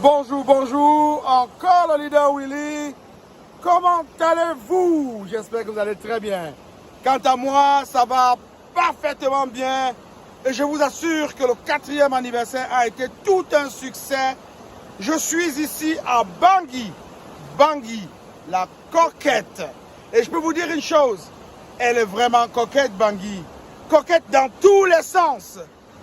Bonjour, bonjour, encore le leader Willy. Comment allez-vous? J'espère que vous allez très bien. Quant à moi, ça va parfaitement bien. Et je vous assure que le 4e anniversaire a été tout un succès. Je suis ici à Bangui. Bangui, la coquette. Et je peux vous dire une chose, elle est vraiment coquette, Bangui. Coquette dans tous les sens.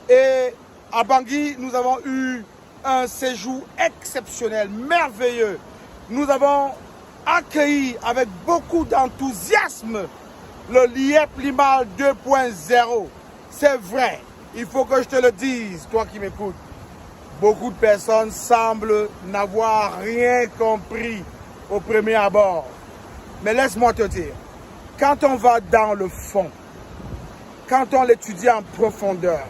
Et à Bangui, nous avons eu un séjour exceptionnel, merveilleux. Nous avons accueilli avec beaucoup d'enthousiasme le LIEP Limal 2.0. C'est vrai, il faut que je te le dise, toi qui m'écoutes. Beaucoup de personnes semblent n'avoir rien compris au premier abord. Mais laisse-moi te dire, quand on va dans le fond, quand on l'étudie en profondeur,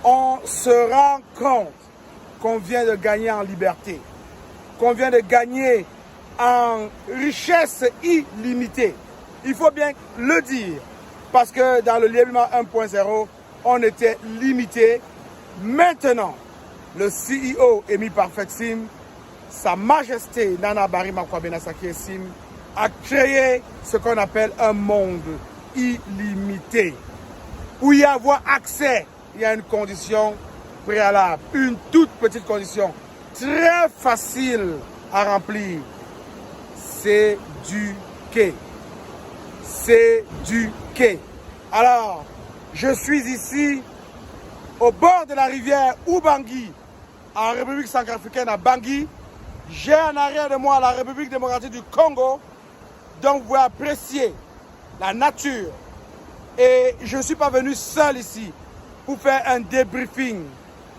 on se rend compte qu'on vient de gagner en liberté, qu'on vient de gagner en richesse illimitée. Il faut bien le dire, parce que dans le LIEP 1.0, on était limité. Maintenant, le CEO Emi Parfait Sim, Sa Majesté Nana Barry Makwabena Sakie Sim, a créé ce qu'on appelle un monde illimité. Pour y avoir accès, il y a une condition préalable, une toute petite condition, très facile à remplir. S'éduquer. S'éduquer. Alors, je suis ici au bord de la rivière Ubangui, en République centrafricaine à Bangui. J'ai en arrière de moi la République démocratique du Congo. Donc vous pouvez apprécier la nature. Et je ne suis pas venu seul ici pour faire un débriefing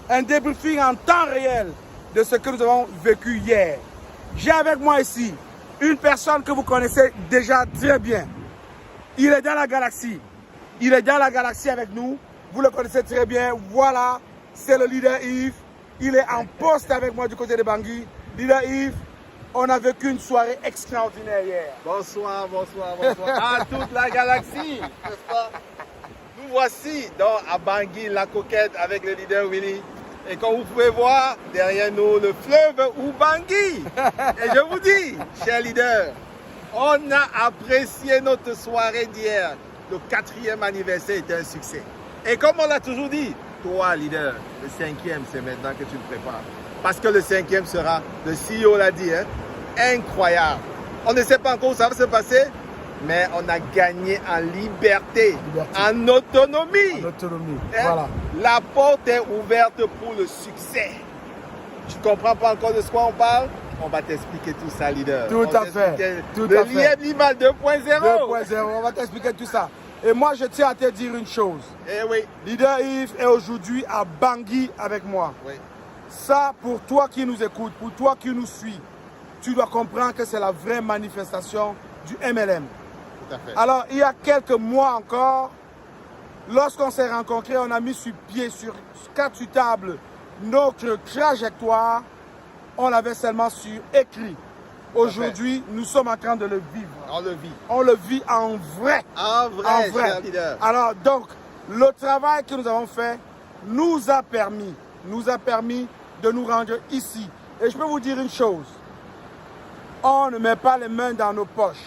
en temps réel de ce que nous avons vécu hier. J'ai avec moi ici une personne que vous connaissez déjà très bien. Il est dans la galaxie. Il est dans la galaxie avec nous. Vous le connaissez très bien. Voilà, c'est le leader Yves. Il est en poste avec moi du côté de Bangui. Leader Yves, on a vécu une soirée extraordinaire hier. Bonsoir, bonsoir, bonsoir à toute la galaxie. Nous voici à Bangui, la coquette avec le leader Willy. Et comme vous pouvez voir, derrière nous, le fleuve Ubangui. Et je vous dis, cher leader, on a apprécié notre soirée d'hier. Le 4e anniversaire était un succès. Et comme on l'a toujours dit, toi, leader, le 5e, c'est maintenant que tu le prépares. Parce que le 5e sera, le CEO l'a dit, incroyable. On ne sait pas encore où ça va se passer, mais on a gagné en liberté, en autonomie. En autonomie, voilà. La porte est ouverte pour le succès. Tu ne comprends pas encore de ce quoi on parle? On va t'expliquer tout ça, leader. Tout à fait. Le LIEP Limal 2.0. 2.0, on va t'expliquer tout ça. Et moi, je tiens à te dire une chose. Eh oui. Leader Yves est aujourd'hui à Bangui avec moi. Oui. Ça, pour toi qui nous écoutes, pour toi qui nous suis, tu dois comprendre que c'est la vraie manifestation du MLM. Tout à fait. Alors, il y a quelques mois encore, lorsqu'on s'est rencontrés, on a mis sur pied, sur 4 tables, notre trajectoire. On l'avait seulement sur écrit. Aujourd'hui, nous sommes en train de le vivre. On le vit. On le vit en vrai. En vrai, cher leader. Alors, donc, le travail que nous avons fait nous a permis de nous rendre ici. Et je peux vous dire une chose. On ne met pas les mains dans nos poches.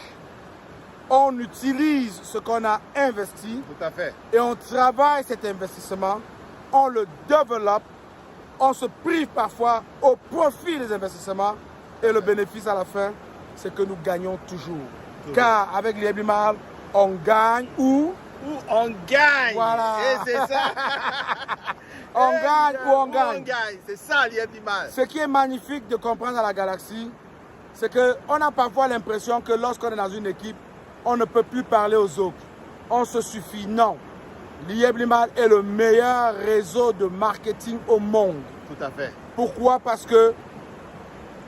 On utilise ce qu'on a investi. Tout à fait. Et on travaille cet investissement. On le développe. On se prive parfois au profit des investissements. Et le bénéfice à la fin, c'est que nous gagnons toujours. Car avec les Limal, on gagne ou on gagne. Voilà. Et c'est ça. On gagne ou on gagne. C'est ça LIEP Limal. Ce qui est magnifique de comprendre à la galaxie, c'est qu'on a parfois l'impression que lorsqu'on est dans une équipe, on ne peut plus parler aux autres. On se suffit. Non. LIEP Limal est le meilleur réseau de marketing au monde. Tout à fait. Pourquoi? Parce que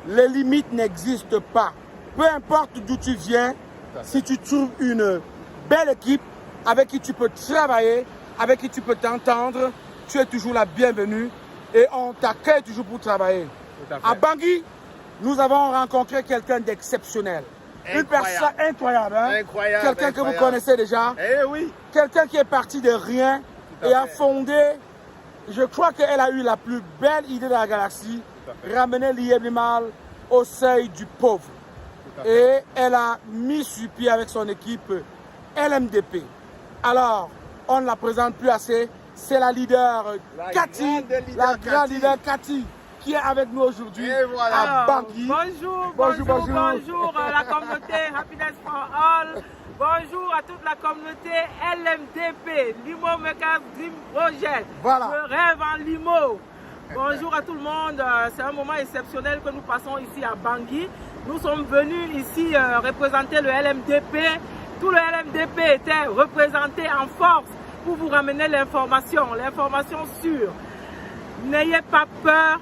les limites n'existent pas. Peu importe d'où tu viens, si tu trouves une belle équipe avec qui tu peux travailler, avec qui tu peux t'entendre, tu es toujours la bienvenue et on t'accueille toujours pour travailler. À Bangui, nous avons rencontré quelqu'un d'exceptionnel. Une personne incroyable. Incroyable. Quelqu'un que vous connaissez déjà. Eh oui. Quelqu'un qui est parti de rien et a fondé. Je crois qu'elle a eu la plus belle idée de la galaxie. ramener l'IEB-Limal au seuil du pauvre. Et elle a mis sur pied avec son équipe LMDP. Alors, on ne la présente plus assez. C'est la leader Cathy, la grande leader Cathy, qui est avec nous aujourd'hui à Bangui. Bonjour la communauté Happiness for All. Bonjour à toute la communauté LMDP, Limo Makers Dream Project. Voilà. Le rêve en Limo. Bonjour à tout le monde. C'est un moment exceptionnel que nous passons ici à Bangui. Nous sommes venus ici représenter le LMDP. Tout le LMDP était représenté en force pour vous ramener l'information sûre. N'ayez pas peur,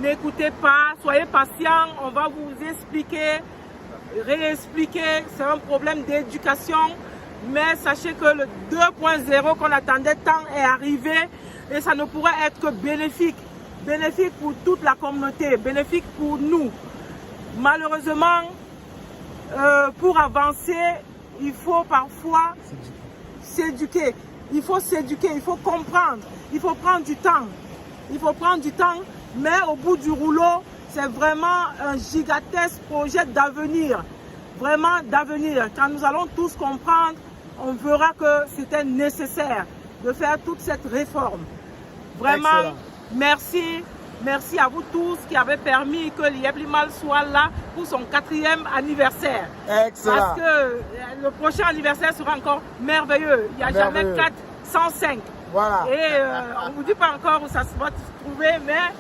n'écoutez pas, soyez patients, on va vous expliquer, réexpliquer. C'est un problème d'éducation, mais sachez que le 2.0 qu'on attendait tant est arrivé et ça ne pourrait être que bénéfique. Bénéfique pour toute la communauté, bénéfique pour nous. Malheureusement, pour avancer, il faut parfois s'éduquer. Il faut s'éduquer, il faut comprendre, il faut prendre du temps. Il faut prendre du temps, mais au bout du rouleau, c'est vraiment un gigantesque projet d'avenir. Vraiment d'avenir. Quand nous allons tous comprendre, on verra que c'était nécessaire de faire toute cette réforme. Vraiment, excellent. Merci. Merci à vous tous qui avez permis que l'IEB-Limal soit là pour son 4e anniversaire. Excellent. Parce que le prochain anniversaire sera encore merveilleux. Il n'y a jamais 4 sans 5. Voilà. Et on ne vous dit pas encore où ça se va trouver, mais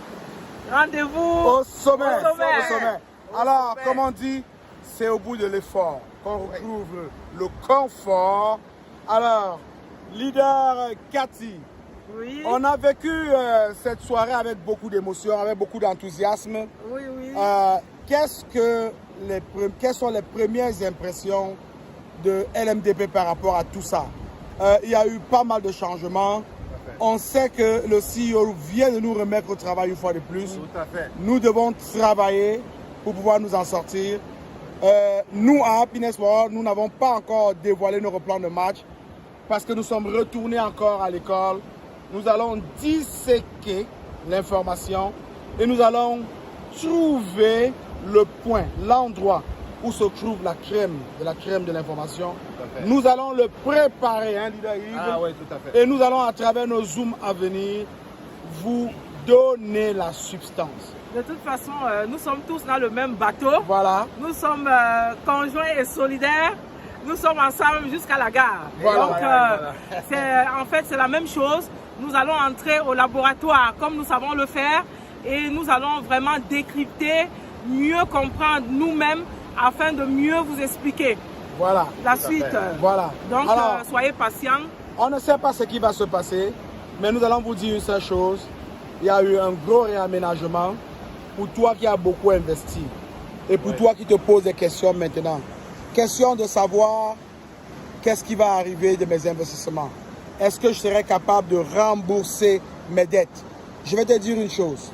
rendez-vous au sommet. Alors, comme on dit, c'est au bout de l'effort qu'on retrouve le confort. Alors, leader Cathy. Oui. On a vécu cette soirée avec beaucoup d'émotion, avec beaucoup d'enthousiasme. Oui. Quelles sont les premières impressions de LMDP par rapport à tout ça? Il y a eu pas mal de changements. On sait que le CEO vient de nous remettre au travail une fois de plus. Tout à fait. Nous devons travailler pour pouvoir nous en sortir. Nous, à Happiness World, nous n'avons pas encore dévoilé nos plans de match parce que nous sommes retournés encore à l'école. Nous allons disséquer l'information et nous allons trouver le point, l'endroit où se trouve la crème de l'information. Nous allons le préparer, hein, leader Yves. Ah oui, tout à fait. Et nous allons, à travers nos Zooms à venir, vous donner la substance. De toute façon, nous sommes tous dans le même bateau. Voilà. Nous sommes conjoints et solidaires. Nous sommes ensemble jusqu'à la gare. Voilà. Donc, en fait, c'est la même chose. Nous allons entrer au laboratoire comme nous savons le faire et nous allons vraiment décrypter, mieux comprendre nous-mêmes afin de mieux vous expliquer. Voilà. La suite. Voilà. Donc, alors, soyez patients. On ne sait pas ce qui va se passer, mais nous allons vous dire une seule chose. Il y a eu un gros réaménagement pour toi qui as beaucoup investi et pour toi qui te poses des questions maintenant. Question de savoir qu'est-ce qui va arriver de mes investissements. Est-ce que je serai capable de rembourser mes dettes? Je vais te dire une chose.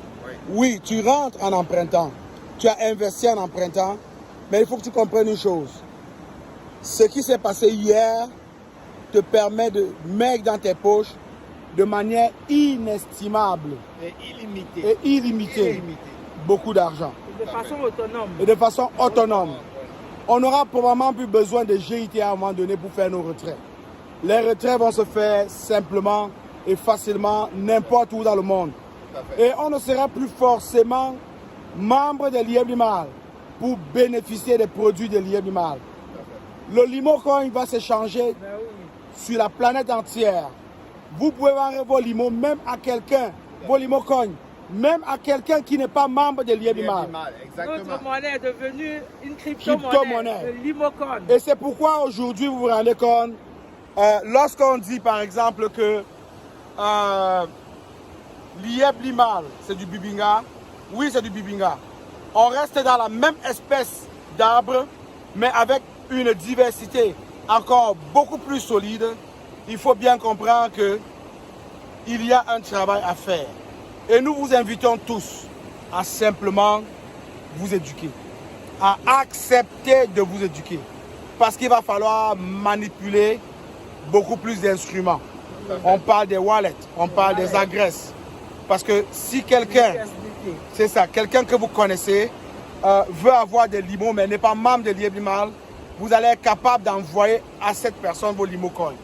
Oui, tu rentres en empruntant. Tu as investi en empruntant, mais il faut que tu comprennes une chose. Ce qui s'est passé hier te permet de mettre dans tes poches de manière inestimable et illimitée beaucoup d'argent. De façon autonome. Et de façon autonome. On n'aura probablement plus besoin de GIT à un moment donné pour faire nos retraits. Les retraits vont se faire simplement et facilement n'importe où dans le monde. Et on ne sera plus forcément membre de l'IEB-Limal pour bénéficier des produits de l'IEB-Limal. Le Limocoin va s'échanger sur la planète entière. Vous pouvez vendre vos limos même à quelqu'un, vos Limocoins, même à quelqu'un qui n'est pas membre de l'IEB-Limal. Notre monnaie est devenue une crypto-monnaie, le Limocoin. Et c'est pourquoi aujourd'hui vous vous rendez compte, lorsqu'on dit par exemple que l'IEB-Limal c'est du bibinga, oui c'est du bibinga. On reste dans la même espèce d'arbre, mais avec une diversité encore beaucoup plus solide. Il faut bien comprendre qu'il y a un travail à faire. Et nous vous invitons tous à simplement vous éduquer, à accepter de vous éduquer. Parce qu'il va falloir manipuler beaucoup plus d'instruments. On parle des wallets, on parle des agresses. Parce que si quelqu'un C'est ça, quelqu'un que vous connaissez veut avoir des limos mais n'est pas membre de l'IEBIMAL, vous allez être capable d'envoyer à cette personne vos limocoins.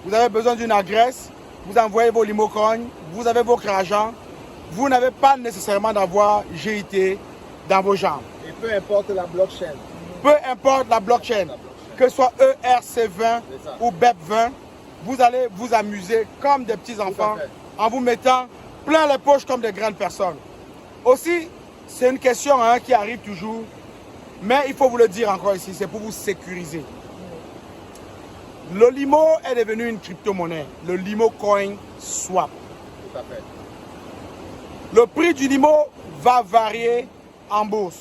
Vous avez besoin d'une adresse, vous envoyez vos limocoins, vous avez votre argent, vous n'avez pas nécessairement d'avoir GIT dans vos jambes. Et peu importe la blockchain. Peu importe la blockchain, que ce soit ERC20 ou BEP20, vous allez vous amuser comme des petits enfants en vous mettant plein les poches comme des grandes personnes. Aussi, c'est une question qui arrive toujours, mais il faut vous le dire encore ici, c'est pour vous sécuriser. Le limo est devenu une crypto-monnaie, le limo coin swap. Tout à fait. Le prix du limo va varier en bourse.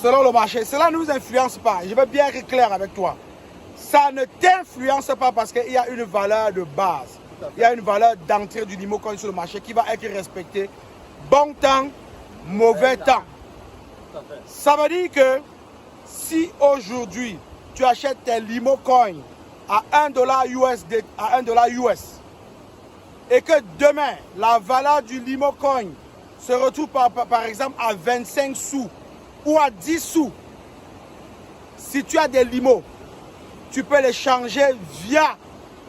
Selon le marché. Cela ne nous influence pas. Je vais bien être clair avec toi. Ça ne t'influence pas parce qu'il y a une valeur de base. Il y a une valeur d'entrée du limo coin sur le marché qui va être respectée. Bon temps, mauvais temps. Ça veut dire que si aujourd'hui tu achètes tes limo coins à $1 USD, à $1 US, et que demain la valeur du limo coin se retrouve par exemple à 25 sous ou à 10 sous, si tu as des limos, tu peux les changer via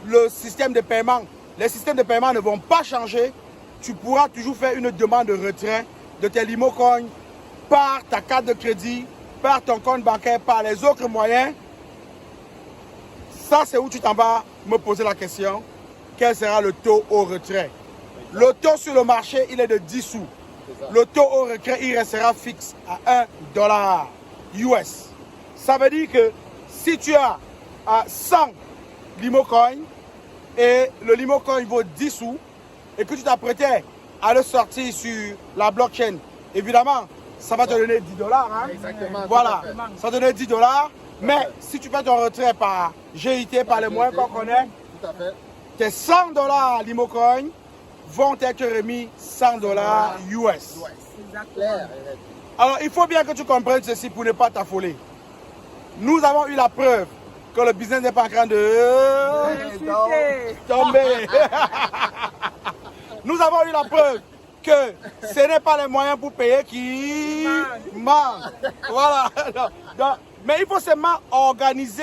le système de paiement. Les systèmes de paiement ne vont pas changer. Tu pourras toujours faire une demande de retrait de tes limo coins par ta carte de crédit, par ton compte bancaire, par les autres moyens. Ça, c'est où tu t'en vas me poser la question. Quel sera le taux au retrait? Le taux sur le marché, il est de 10 sous. Le taux au retrait, il restera fixe à $1 US. Ça veut dire que si tu as 100 limo coins et le limo coin vaut 10 sous et que tu t'apprêtais à le sortir sur la blockchain, évidemment, ça va te donner $10. Hein? Exactement. Voilà, ça va te donner $10. Mais si tu fais ton retrait par GIT, par les moyens qu'on connaît, tout à fait, tes $100 limo coin vont être remis $100 US. clair. Alors, il faut bien que tu comprennes ceci pour ne pas t'affoler. Nous avons eu la preuve que le business n'est pas en train de tomber. Nous avons eu la preuve que ce n'est pas les moyens pour payer qui manquent. Voilà. Donc, mais il faut seulement organiser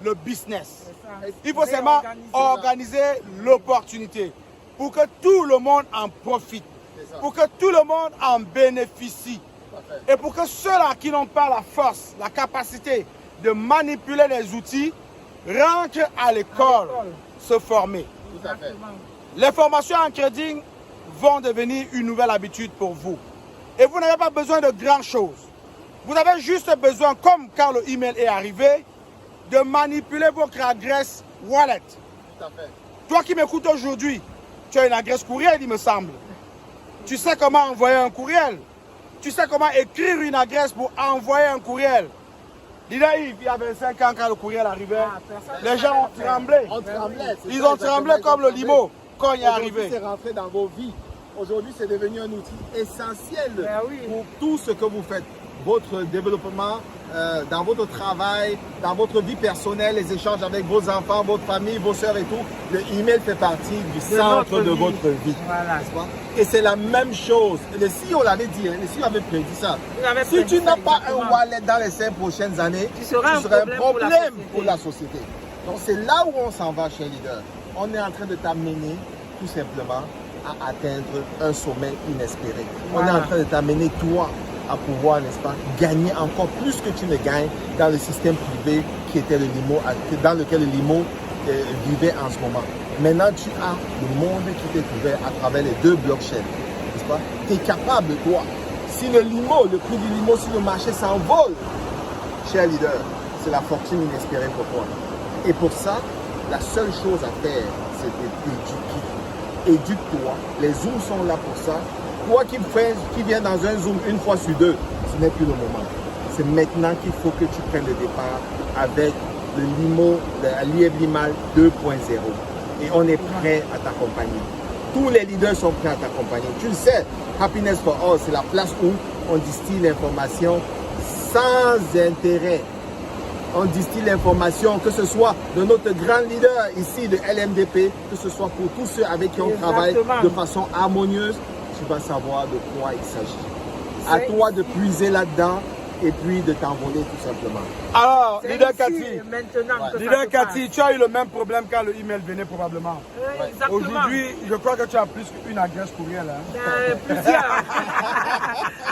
le business. Il faut seulement organiser l'opportunité pour que tout le monde en profite, pour que tout le monde en bénéficie et pour que ceux-là qui n'ont pas la force, la capacité de manipuler les outils rentrent à l'école se former. Les formations en trading vont devenir une nouvelle habitude pour vous. Et vous n'avez pas besoin de grand chose. Vous avez juste besoin, comme quand le email est arrivé, de manipuler votre adresse wallet. Toi qui m'écoutes aujourd'hui, tu as une adresse courriel, il me semble. Tu sais comment envoyer un courriel. Tu sais comment écrire une adresse pour envoyer un courriel. Leader Yves, il y a 25 ans quand le courriel arrivait, les gens ont tremblé. Ils ont tremblé comme le limo quand il est arrivé. C'est rentré dans vos vies. Aujourd'hui, c'est devenu un outil essentiel pour tout ce que vous faites. Votre développement, dans votre travail, dans votre vie personnelle, les échanges avec vos enfants, votre famille, vos soeurs et tout. Le email fait partie du centre de votre vie. Voilà. Et c'est la même chose. Le CEO l'avait dit, le CEO avait prédit ça. Si tu n'as pas un wallet dans les 5 prochaines années, tu seras un problème pour la société. Donc c'est là où on s'en va, cher leader. On est en train de t'amener tout simplement à atteindre un sommet inespéré. Voilà. On est en train de t'amener toi à pouvoir, n'est-ce pas, gagner encore plus que tu ne gagnes dans le système privé qui était le limo, dans lequel le limo vivait en ce moment. Maintenant, tu as le monde qui t'est ouvert à travers les deux blockchains, n'est-ce pas? Tu es capable, toi, si le limo, le prix du limo sur le marché s'envole, cher leader, c'est la fortune inespérée pour toi. Et pour ça, la seule chose à faire, c'est de t'éduquer. Éduque-toi. Les Zooms sont là pour ça. Toi qui viens dans un Zoom une fois sur deux, ce n'est plus le moment. C'est maintenant qu'il faut que tu prennes le départ avec le limo, l'IEBIMAL 2.0. Et on est prêt à t'accompagner. Tous les leaders sont prêts à t'accompagner. Tu le sais, Happiness for All, c'est la place où on distille l'information sans intérêt. On distille l'information, que ce soit de notre grand leader ici de LMDP, que ce soit pour tous ceux avec qui on travaille de façon harmonieuse. tu vas savoir de quoi il s'agit. À toi de puiser là-dedans et puis de t'envoler tout simplement. Alors, C'est leader ici, Cathy, maintenant que ça leader se Cathy, passe. tu as eu le même problème quand le email venait probablement. Exactement. Aujourd'hui, je crois que tu as plus qu'une adresse courriel. Hein? Plusieurs.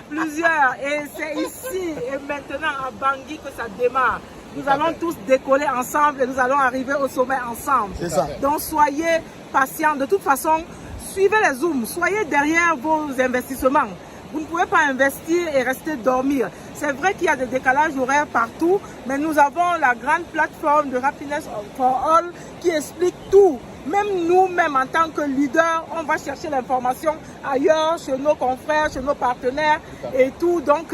Plusieurs. Et c'est ici et maintenant à Bangui que ça démarre. Nous allons tous décoller ensemble et nous allons arriver au sommet ensemble. C'est ça. Donc soyez patients. De toute façon, suivez les zooms. Soyez derrière vos investissements. Vous ne pouvez pas investir et rester dormir. C'est vrai qu'il y a des décalages horaires partout, mais nous avons la grande plateforme de Happiness for All qui explique tout. Même nous-mêmes, en tant que leaders, on va chercher l'information ailleurs, chez nos confrères, chez nos partenaires et tout. Donc,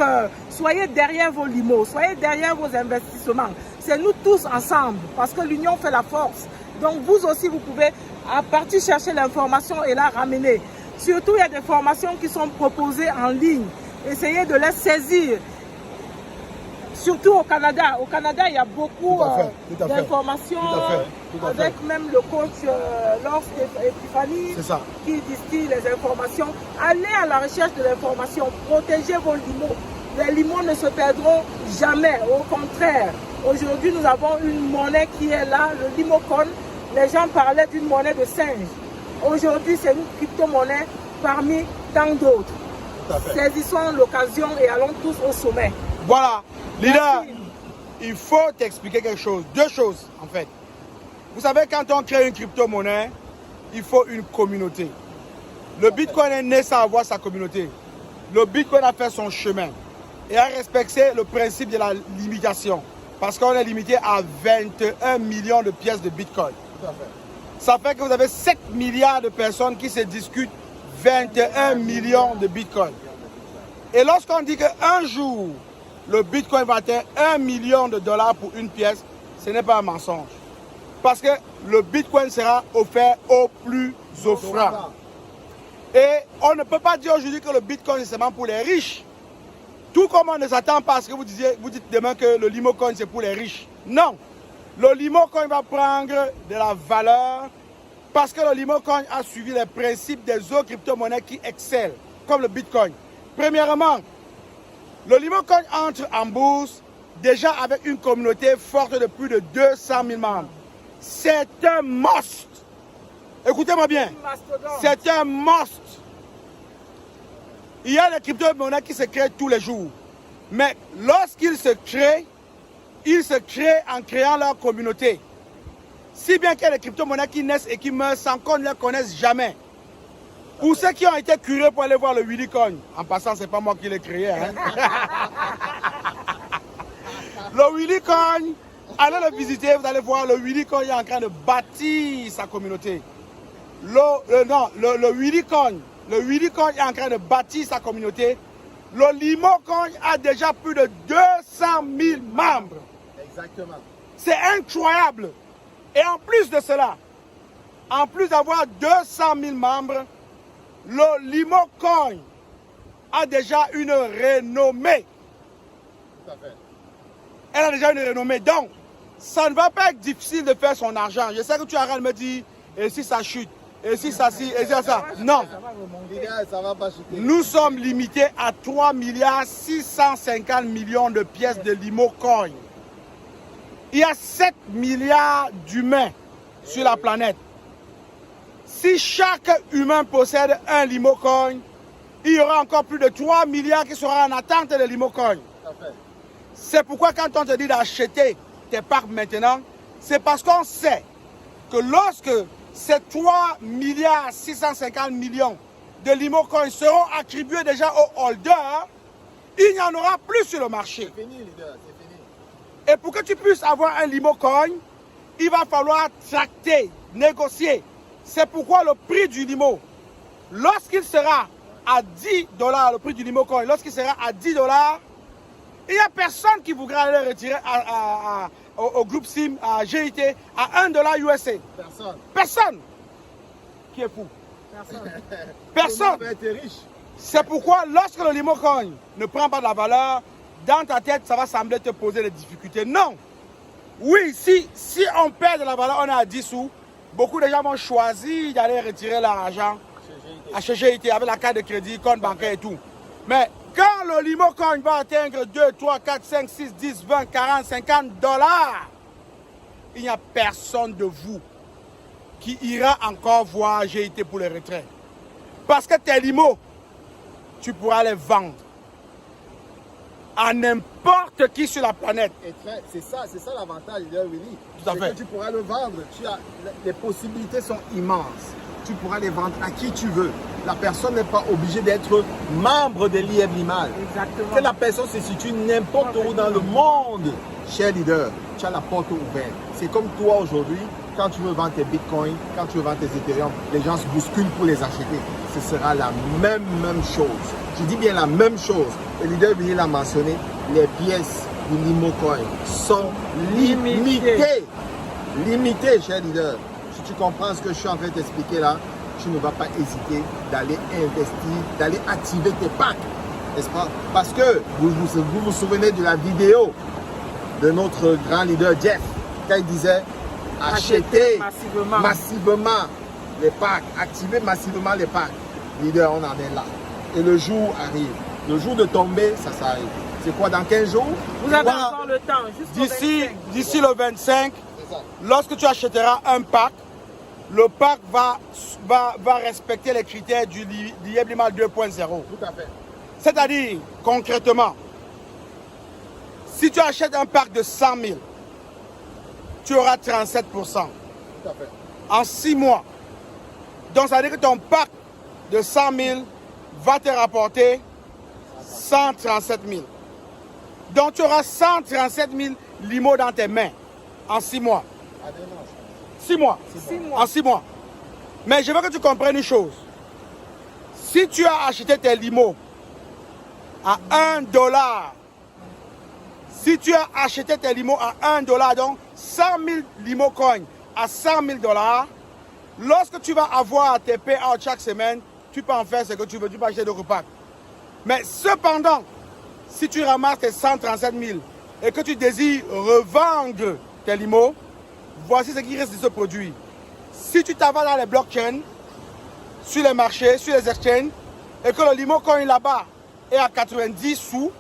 soyez derrière vos limos, soyez derrière vos investissements. C'est nous tous ensemble, parce que l'union fait la force. Donc, vous aussi, vous pouvez à partir chercher l'information et la ramener. Surtout, il y a des formations qui sont proposées en ligne. Essayez de les saisir. Surtout au Canada. Au Canada, il y a beaucoup d'informations avec même le coach Lance Epiphanie qui distille les informations. Allez à la recherche de l'information. Protégez vos limos. Les limos ne se perdront jamais. Au contraire, aujourd'hui, nous avons une monnaie qui est là, le Limocoin. Les gens parlaient d'une monnaie de singe. Aujourd'hui, c'est une crypto-monnaie parmi tant d'autres. Saisissons l'occasion et allons tous au sommet. Voilà, leader, il faut t'expliquer quelque chose. Deux choses, en fait. Vous savez, quand on crée une crypto-monnaie, il faut une communauté. Le Bitcoin est né sans avoir sa communauté. Le Bitcoin a fait son chemin et a respecté le principe de la limitation. Parce qu'on est limité à 21 millions de pièces de Bitcoin. Tout à fait. Ça fait que vous avez 7 milliards de personnes qui se discutent 21 millions de Bitcoin. Et lorsqu'on dit qu'un jour, le Bitcoin va atteindre 1 million de dollars pour une pièce, ce n'est pas un mensonge. Parce que le Bitcoin sera offert au plus offrant. Et on ne peut pas dire aujourd'hui que le Bitcoin est seulement pour les riches. Tout comme on ne s'attend pas à ce que vous dites demain que le Limocoin c'est pour les riches. Non. Le Limocoin va prendre de la valeur parce que le Limocoin a suivi les principes des autres crypto-monnaies qui excellent, comme le Bitcoin. Premièrement, le Limocoin entre en bourse déjà avec une communauté forte de plus de 200 000 membres. C'est un must. Écoutez-moi bien. C'est un must. Il y a des crypto-monnaies qui se créent tous les jours. Mais lorsqu'ils se créent, ils se créent en créant leur communauté. Si bien qu'il y a des crypto-monnaies qui naissent et qui meurent sans qu'on ne les connaisse jamais. Pour ceux qui ont été curieux pour aller voir le Willycoin, en passant, ce n'est pas moi qui l'ai créé. Hein? Le Willycoin, allez le visiter, vous allez voir, le Willycoin est en train de bâtir sa communauté. Le Willycoin est en train de bâtir sa communauté. Le Limocoin a déjà plus de 200 000 membres. Exactement. C'est incroyable. Et en plus de cela, en plus d'avoir 200 000 membres, le Limocoin a déjà une renommée. Tout à fait. Elle a déjà une renommée. Donc, ça ne va pas être difficile de faire son argent. Je sais que tu arrêtes de me dire, et si ça chute, et si ça, et si ça. Non. Ça va pas chuter. Nous sommes limités à 3 650 millions de pièces de Limocoin. Il y a 7 milliards d'humains sur la planète. Si chaque humain possède un Limocoin, il y aura encore plus de 3 milliards qui seront en attente de Limocoin. C'est pourquoi quand on te dit d'acheter tes parts maintenant, c'est parce qu'on sait que lorsque ces 3 650 millions de Limocoin seront attribués déjà aux holders, il n'y en aura plus sur le marché. C'est fini, leader, c'est fini. Et pour que tu puisses avoir un Limocoin, il va falloir tracter, négocier. C'est pourquoi le prix du Limo, lorsqu'il sera à 10 $, le prix du Limocoin, lorsqu'il sera à 10 $, il n'y a personne qui voudra aller retirer au groupe SIM, à GIT, à 1 $ USA. Personne. Personne. Qui est fou? Personne. Riche. C'est pourquoi lorsque le Limocoin ne prend pas de la valeur, dans ta tête, ça va sembler te poser des difficultés. Non. Oui, si on perd de la valeur, on est à 10 sous, beaucoup de gens vont choisir d'aller retirer leur argent HGIT avec la carte de crédit, compte bancaire et tout. Mais quand le limo coin va atteindre 2, 3, 4, 5, 6, 10, 20, 40, 50 dollars, il n'y a personne de vous qui ira encore voir HGIT pour les retraits. Parce que tes limos, tu pourras les vendre à n'importe qui sur la planète. C'est ça l'avantage, Leader Willy. Tout à fait. Que tu pourras le vendre. Les possibilités sont immenses. Tu pourras les vendre à qui tu veux. La personne n'est pas obligée d'être membre de l'IM-Limal. Exactement. Que la personne se situe n'importe où dans le monde, cher leader, tu as la porte ouverte. C'est comme toi aujourd'hui, quand tu veux vendre tes bitcoins, quand tu veux vendre tes Ethereum, les gens se bousculent pour les acheter. Ce sera la même chose. Je dis bien la même chose. Le leader Willy l'a mentionné, les pièces du LimoCoin sont limitées. Limitées, cher leader. Si tu comprends ce que je suis en train de t'expliquer là, tu ne vas pas hésiter d'aller investir, d'aller activer tes packs, n'est-ce pas? Parce que vous vous souvenez de la vidéo de notre grand leader Jeff, quand il disait acheter massivement les packs, activer massivement les packs. Leader, on en est là. Et le jour arrive. Le jour de tomber, ça s'arrive. C'est quoi, dans 15 jours? Vous avez encore le temps, D'ici le 25, lorsque tu achèteras un pack, le pack va respecter les critères du LIM-Limal 2.0. Tout à fait. C'est-à-dire, concrètement, si tu achètes un pack de 100 000, tu auras 37% Tout à fait. en 6 mois. Donc, ça veut dire que ton pack de 100 000 va te rapporter 137 000. Donc, tu auras 137 000 limos dans tes mains en 6 mois. 6 mois. 6 mois. En 6 mois. Mais je veux que tu comprennes une chose. Si tu as acheté tes limos à 1 $, si tu as acheté tes limos à 1 $, donc 100 000 LimoCoin à 100 000 $, lorsque tu vas avoir tes payouts chaque semaine, tu peux en faire ce que tu veux, tu peux acheter d'autres packs. Mais cependant, si tu ramasses tes 137 000 et que tu désires revendre tes limos, voici ce qui reste de ce produit. Si tu t'en vas dans les blockchains, sur les marchés, sur les exchanges, et que le LimoCoin là-bas est à 90 sous,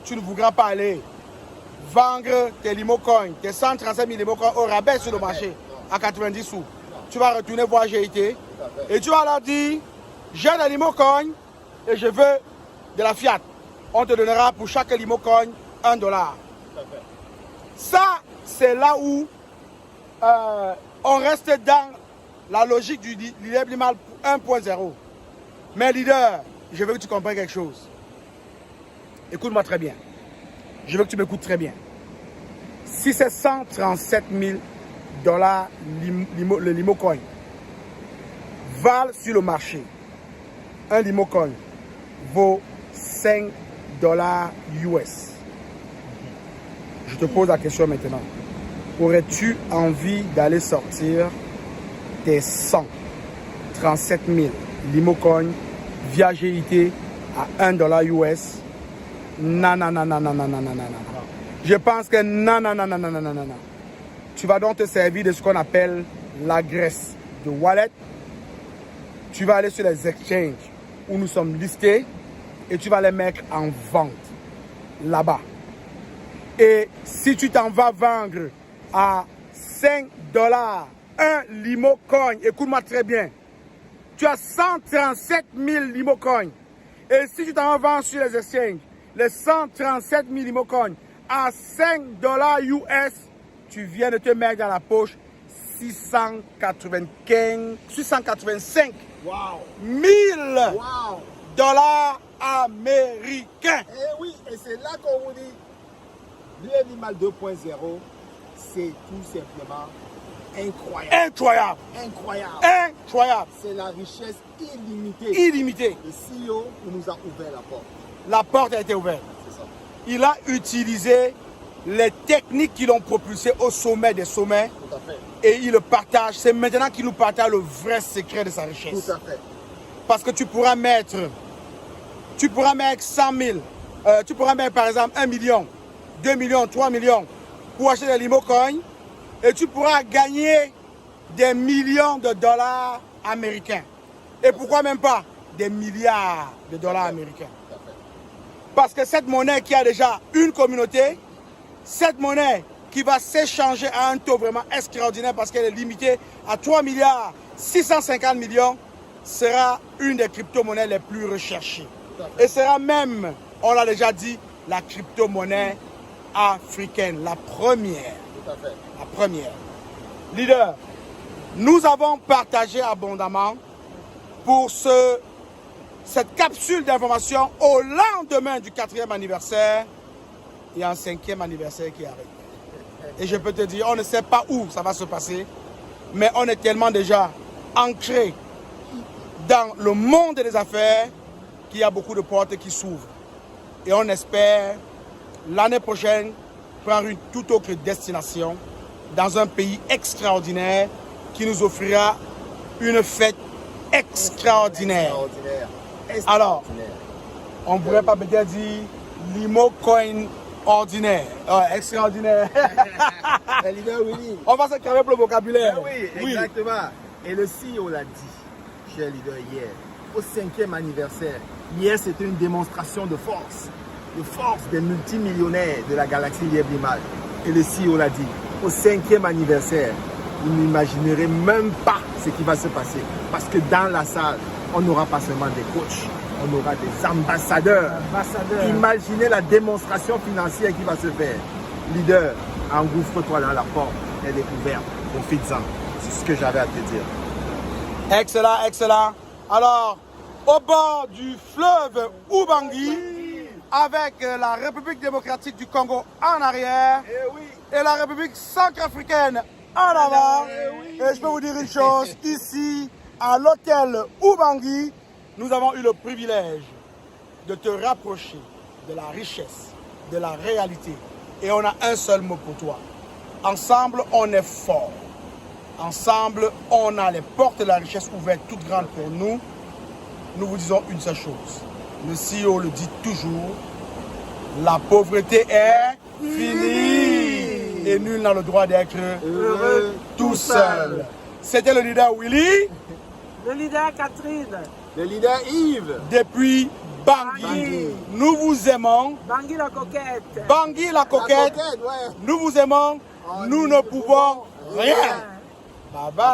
tu ne voudras pas aller vendre tes LimoCoin, tes 137 000 LimoCoin au rabais sur le marché à 90 sous. Tu vas retourner voir GIT et tu vas leur dire, j'ai des LimoCoin et je veux de la fiat. On te donnera pour chaque LimoCoin 1 $. Ça, c'est là où on reste dans la logique du LIM-Limal 1.0. Mais leader, je veux que tu comprennes quelque chose. Écoute-moi très bien. Je veux que tu m'écoutes très bien. Si c'est 137 000 $, le LimoCoin valent sur le marché, un LimoCoin vaut 5 $ US. Je te pose la question maintenant. Aurais-tu envie d'aller sortir tes 137 000 LimoCoin via GIT à 1 $ US? Non. Je pense que non. Tu vas donc te servir de ce qu'on appelle l'adresse de wallet. Tu vas aller sur les exchanges où nous sommes listés et tu vas les mettre en vente là-bas. Et si tu t'en vas vendre à 5 $ un LimoCoin, écoute-moi très bien, tu as 137 000 LimoCoin. Et si tu t'en vas vendre sur les exchanges, les 137 000 LimoCoin à 5 $ US, tu viens de te mettre dans la poche 685 000 dollars américains. Et oui, et c'est là qu'on vous dit, LIM-Limal 2.0, c'est tout simplement incroyable. Incroyable. C'est la richesse illimitée. Le CEO nous a ouvert la porte. La porte a été ouverte. C'est ça. Il a utilisé les techniques qui l'ont propulsé au sommet des sommets. Tout à fait. Et il le partage. C'est maintenant qu'il nous partage le vrai secret de sa richesse. Tout à fait. Parce que tu pourras mettre 100 000, tu pourras mettre par exemple 1 million, 2 millions, 3 millions pour acheter des LimoCoin et tu pourras gagner des millions de dollars américains. Et pourquoi même pas des milliards de dollars américains? Parce que cette monnaie qui a déjà une communauté, cette monnaie qui va s'échanger à un taux vraiment extraordinaire parce qu'elle est limitée à 3 milliards 650 millions, sera une des crypto-monnaies les plus recherchées. Et sera même, on l'a déjà dit, la crypto-monnaie africaine, la première. Tout à fait. La première. Leader, nous avons partagé abondamment pour cette capsule d'information au lendemain du 4e anniversaire et un 5e anniversaire qui arrive. Et je peux te dire, on ne sait pas où ça va se passer, mais on est tellement déjà ancré dans le monde des affaires qu'il y a beaucoup de portes qui s'ouvrent. Et on espère l'année prochaine prendre une toute autre destination dans un pays extraordinaire qui nous offrira une fête extraordinaire. Alors, on ne pourrait pas peut-être dire Limo Coin ordinaire, extraordinaire. Leader Willy. On va se calmer pour le vocabulaire. Oui, exactement. Et le CEO l'a dit, cher leader, hier, au 5e anniversaire. Hier, c'était une démonstration de force des multimillionnaires de la galaxie Lièvre-Image. Et le CEO l'a dit, au 5e anniversaire, vous n'imaginerez même pas ce qui va se passer. Parce que dans la salle, on n'aura pas seulement des coachs, on aura des ambassadeurs. Imaginez la démonstration financière qui va se faire. Leader, engouffre-toi dans la porte, elle est ouverte, profites-en. C'est ce que j'avais à te dire. Excellent, excellent. Alors, au bord du fleuve Ubangi, avec la République démocratique du Congo en arrière et la République centrafricaine en avant. Et je peux vous dire une chose, ici, à l'hôtel Ubangi, nous avons eu le privilège de te rapprocher de la richesse, de la réalité. Et on a un seul mot pour toi. Ensemble, on est fort. Ensemble, on a les portes de la richesse ouvertes, toutes grandes pour nous. Nous vous disons une seule chose. Le CEO le dit toujours, la pauvreté est finie. Et nul n'a le droit d'être heureux tout seul. C'était le leader Willy. Le leader Catherine. Le leader Yves. Depuis Bangui. Nous vous aimons. Bangui la coquette. Bangui la coquette. Ouais. Nous vous aimons. Nous ne pouvons rien. Bye bye.